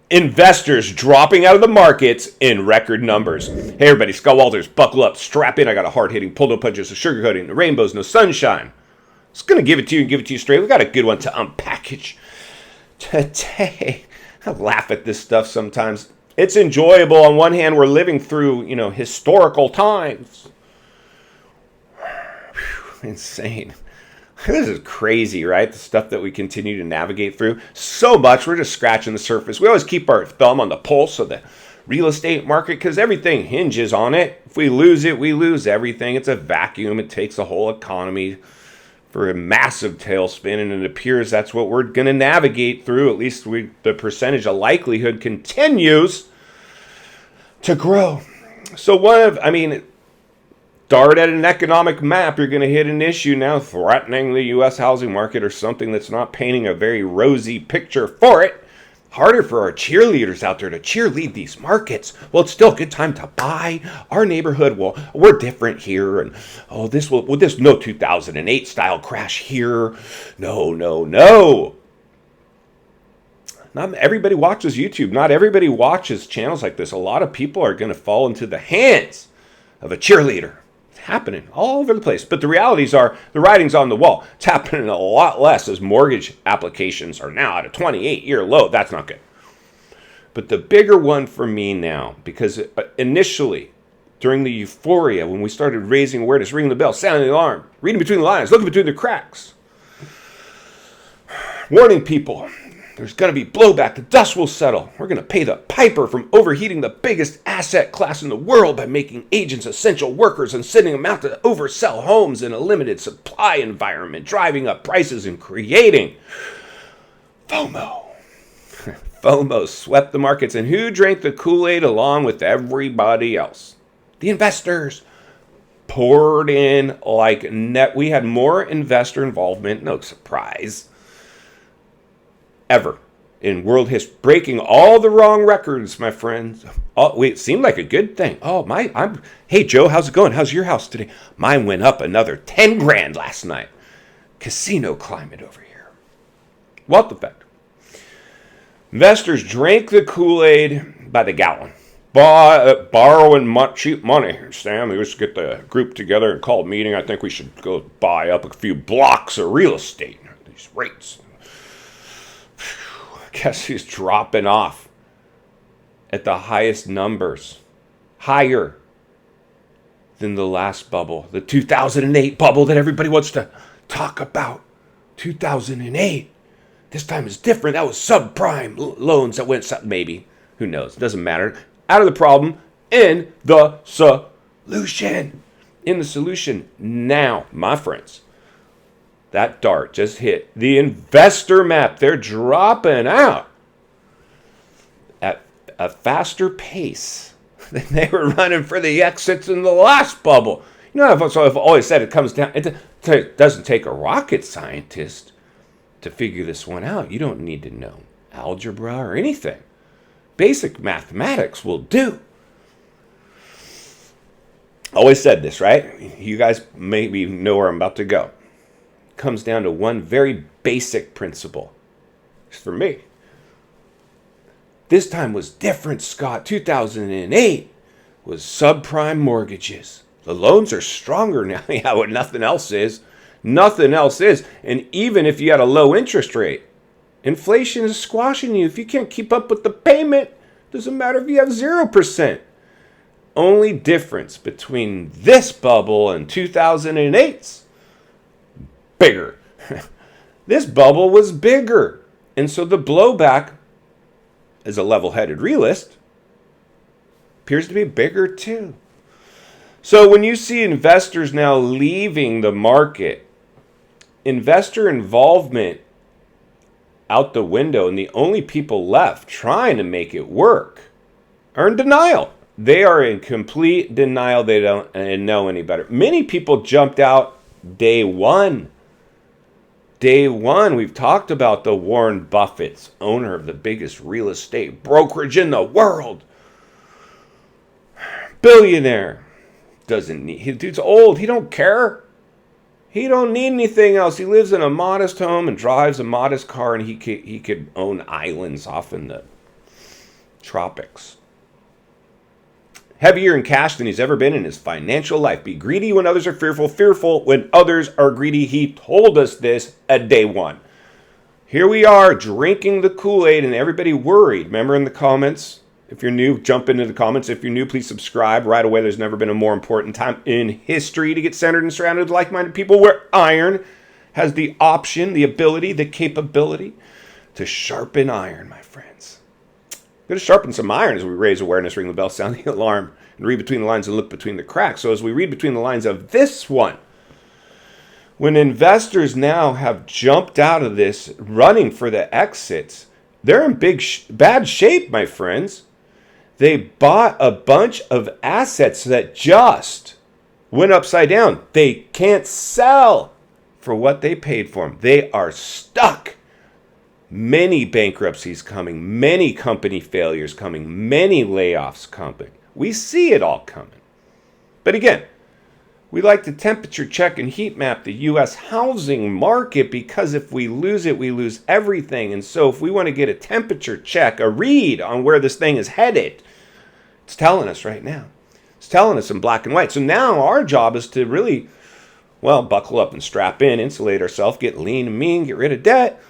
Investors dropping out of the markets in record numbers. Hey everybody, Scott Walters, buckle up, strap in. I got a hard-hitting pull, no punches, no sugarcoating, no rainbows, no sunshine. Just going to give it to you and give it to you straight. We got a good one to unpackage today. I laugh at this stuff sometimes. It's enjoyable. On one hand, we're living through, historical times. Insane. This is crazy, right? The stuff that we continue to navigate through. So much. We're just scratching the surface. We always keep our thumb on the pulse of the real estate market because everything hinges on it. If we lose it, we lose everything. It's a vacuum. It takes the whole economy for a massive tailspin, and it appears that's what we're going to navigate through. At least the percentage of likelihood continues to grow. So dart at an economic map, you're going to hit an issue now threatening the U.S. housing market or something that's not painting a very rosy picture for it. Harder for our cheerleaders out there to cheerlead these markets. Well, it's still a good time to buy. Our neighborhood, well, we're different here. And, there's no 2008 style crash here. No. Not everybody watches YouTube. Not everybody watches channels like this. A lot of people are going to fall into the hands of a cheerleader. Happening all over the place. But the realities are the writing's on the wall. It's happening a lot less as mortgage applications are now at a 28-year low. That's not good. But the bigger one for me now, because initially during the euphoria when we started raising awareness, ringing the bell, sounding the alarm, reading between the lines, looking between the cracks, warning people, there's going to be blowback. The dust will settle. We're going to pay the piper from overheating the biggest asset class in the world by making agents essential workers and sending them out to oversell homes in a limited supply environment, driving up prices and creating FOMO. FOMO swept the markets. And who drank the Kool-Aid along with everybody else? The investors poured in like net. We had more investor involvement, no surprise, ever in world history, breaking all the wrong records, my friends. It seemed like a good thing. Hey Joe, how's it going? How's your house today? Mine went up another 10 grand last night. Casino climate over here. What the fact? Investors drank the Kool-Aid by the gallon. Borrowing cheap money. Sam, we used to get the group together and call a meeting. I think we should go buy up a few blocks of real estate. These rates. Guess who's dropping off at the highest numbers? Higher than the last bubble, the 2008 bubble that everybody wants to talk about. 2008. This time is different. That was subprime loans that went maybe. Who knows? Doesn't matter. Out of the problem, in the solution. In the solution. Now, my friends, that dart just hit the investor map. They're dropping out at a faster pace than they were running for the exits in the last bubble. So I've always said it comes down. It doesn't take a rocket scientist to figure this one out. You don't need to know algebra or anything. Basic mathematics will do. Always said this, right? You guys maybe know where I'm about to go. Comes down to one very basic principle. For me. This time was different, Scott. 2008 was subprime mortgages. The loans are stronger now. Yeah, what nothing else is. Nothing else is. And even if you had a low interest rate, inflation is squashing you. If you can't keep up with the payment, doesn't matter if you have 0%. Only difference between this bubble and 2008's bigger. This bubble was bigger. And so the blowback, as a level-headed realist, appears to be bigger too. So when you see investors now leaving the market, investor involvement out the window, and the only people left trying to make it work are in denial. They are in complete denial. They don't know any better. Many people jumped out day one. Day one, we've talked about the Warren Buffett's, owner of the biggest real estate brokerage in the world. Billionaire. Dude's old. He don't care. He don't need anything else. He lives in a modest home and drives a modest car, and he could own islands off in the tropics. Heavier in cash than he's ever been in his financial life. Be greedy when others are fearful. Fearful when others are greedy. He told us this at day one. Here we are drinking the Kool-Aid and everybody worried. Remember in the comments? If you're new, jump into the comments. If you're new, please subscribe right away. There's never been a more important time in history to get centered and surrounded with like-minded people where iron has the option, the ability, the capability to sharpen iron, my friends. We're going to sharpen some iron as we raise awareness, ring the bell, sound the alarm, and read between the lines and look between the cracks. So as we read between the lines of this one, when investors now have jumped out of this running for the exits, they're in bad shape, my friends. They bought a bunch of assets that just went upside down. They can't sell for what they paid for them. They are stuck. Many bankruptcies coming, many company failures coming, many layoffs coming. We see it all coming. But again, we like to temperature check and heat map the U.S. housing market because if we lose it, we lose everything. And so if we want to get a temperature check, a read on where this thing is headed, it's telling us right now. It's telling us in black and white. So now our job is to really, well, buckle up and strap in, insulate ourselves, get lean and mean, get rid of debt,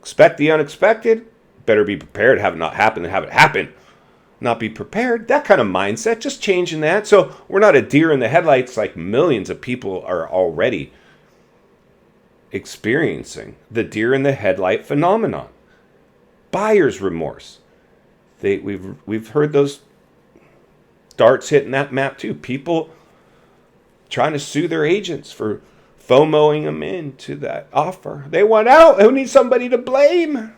expect the unexpected, better be prepared, have it not happen than have it happen. Not be prepared, that kind of mindset, just changing that. So we're not a deer in the headlights like millions of people are already experiencing the deer in the headlight phenomenon. Buyer's remorse. We've heard those darts hitting that map too. People trying to sue their agents for FOMOing them into that offer. They want out. Who needs somebody to blame?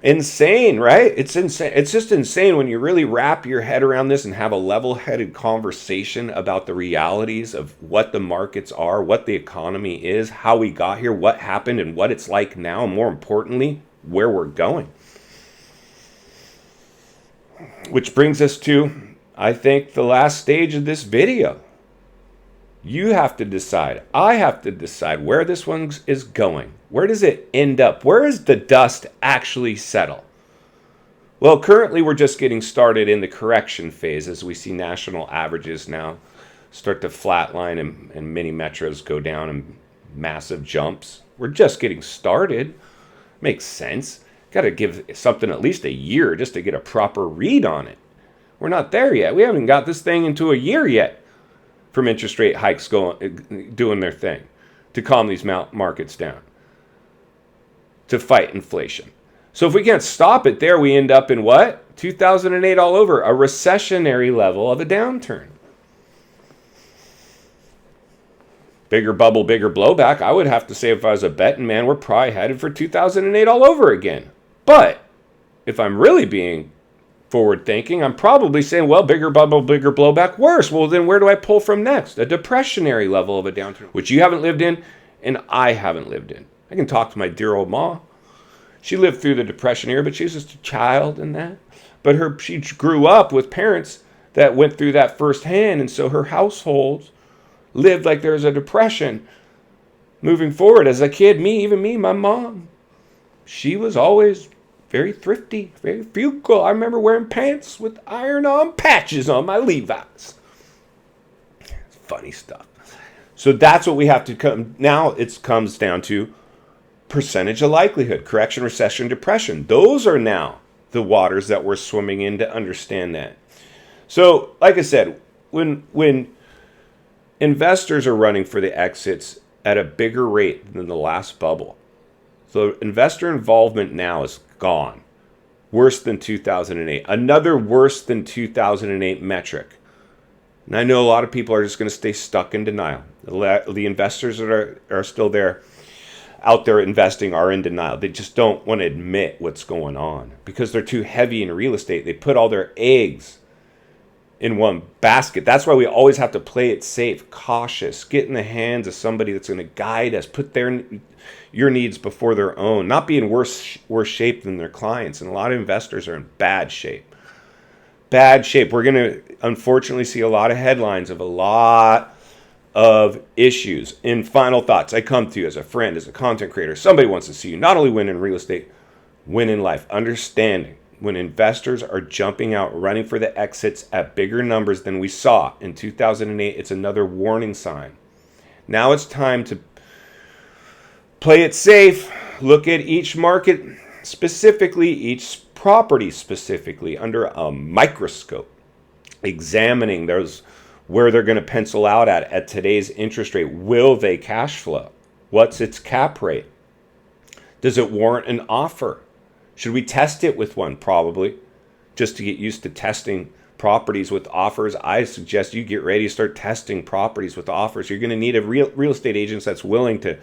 Insane, right? It's insane. It's just insane when you really wrap your head around this and have a level-headed conversation about the realities of what the markets are, what the economy is, how we got here, what happened, and what it's like now, and more importantly, where we're going. Which brings us to, I think, the last stage of this video. You have to decide. I have to decide where this one is going. Where does it end up? Where does the dust actually settle? Well, currently we're just getting started in the correction phase as we see national averages now start to flatline and mini metros go down in massive jumps. We're just getting started. Makes sense. Got to give something at least a year just to get a proper read on it. We're not there yet. We haven't got this thing into a year yet from interest rate hikes doing their thing to calm these markets down, to fight inflation. So if we can't stop it there, we end up in what? 2008 all over, a recessionary level of a downturn. Bigger bubble, bigger blowback. I would have to say if I was a betting man, we're probably headed for 2008 all over again. But if I'm really being forward thinking, I'm probably saying, well, bigger bubble, bigger blowback, worse. Well, then where do I pull from next? A depressionary level of a downturn, which you haven't lived in and I haven't lived in. I can talk to my dear old ma. She lived through the Depression era, but she was just a child in that. But she grew up with parents that went through that firsthand, and so her household lived like there was a depression. Moving forward, as a kid, even me, my mom, she was always very thrifty, very frugal. I remember wearing pants with iron-on patches on my Levi's. Funny stuff. So that's what we have to come. Now it comes down to percentage of likelihood, correction, recession, depression. Those are now the waters that we're swimming in to understand that. So, like I said, when investors are running for the exits at a bigger rate than the last bubble, so investor involvement now is gone. Worse than 2008. Another worse than 2008 metric. And I know a lot of people are just going to stay stuck in denial. The investors that are still there, out there investing, are in denial. They just don't want to admit what's going on because they're too heavy in real estate. They put all their eggs in one basket. That's why we always have to play it safe, cautious, get in the hands of somebody that's going to guide us, put your needs before their own, not be in worse shape than their clients. And a lot of investors are in bad shape. Bad shape. We're going to unfortunately see a lot of headlines of a lot of issues. In final thoughts, I come to you as a friend, as a content creator. Somebody wants to see you not only win in real estate, win in life. Understanding when investors are jumping out, running for the exits at bigger numbers than we saw in 2008, it's another warning sign. Now it's time to play it safe. Look at each market specifically, each property specifically under a microscope, examining those where they're going to pencil out at today's interest rate. Will they cash flow? What's its cap rate? Does it warrant an offer? Should we test it with one? Probably. Just to get used to testing properties with offers, I suggest you get ready to start testing properties with offers. You're going to need a real estate agent that's willing to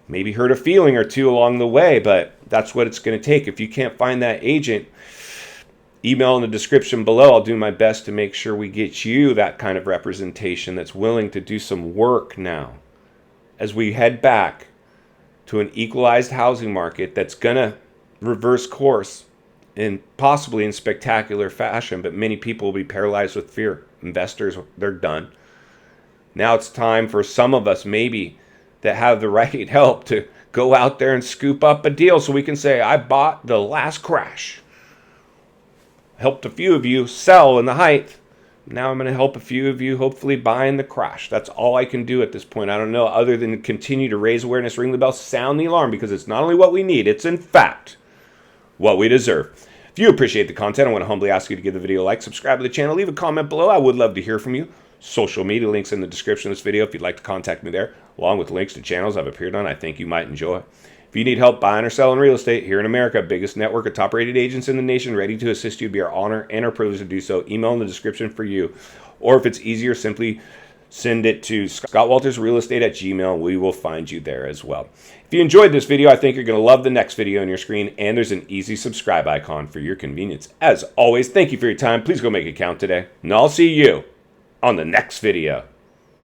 maybe hurt a feeling or two along the way, but that's what it's going to take. If you can't find that agent, email in the description below. I'll do my best to make sure we get you that kind of representation that's willing to do some work now as we head back to an equalized housing market that's going to reverse course in possibly in spectacular fashion, but many people will be paralyzed with fear. Investors, they're done. Now it's time for some of us maybe that have the right help to go out there and scoop up a deal so we can say, I bought the last crash. Helped a few of you sell in the height. Now I'm going to help a few of you hopefully buy in the crash. That's all I can do at this point. I don't know other than continue to raise awareness, ring the bell, sound the alarm, because it's not only what we need, it's in fact what we deserve. If you appreciate the content, I want to humbly ask you to give the video a like, subscribe to the channel, leave a comment below. I would love to hear from you. Social media links in the description of this video if you'd like to contact me there, along with links to channels I've appeared on I think you might enjoy. If you need help buying or selling real estate here in America, biggest network of top-rated agents in the nation, ready to assist you, be our honor and our privilege to do so. Email in the description for you. Or if it's easier, simply send it to ScottWaltersRealestate@gmail.com. We will find you there as well. If you enjoyed this video, I think you're going to love the next video on your screen, and there's an easy subscribe icon for your convenience. As always, thank you for your time. Please go make it count today, and I'll see you on the next video.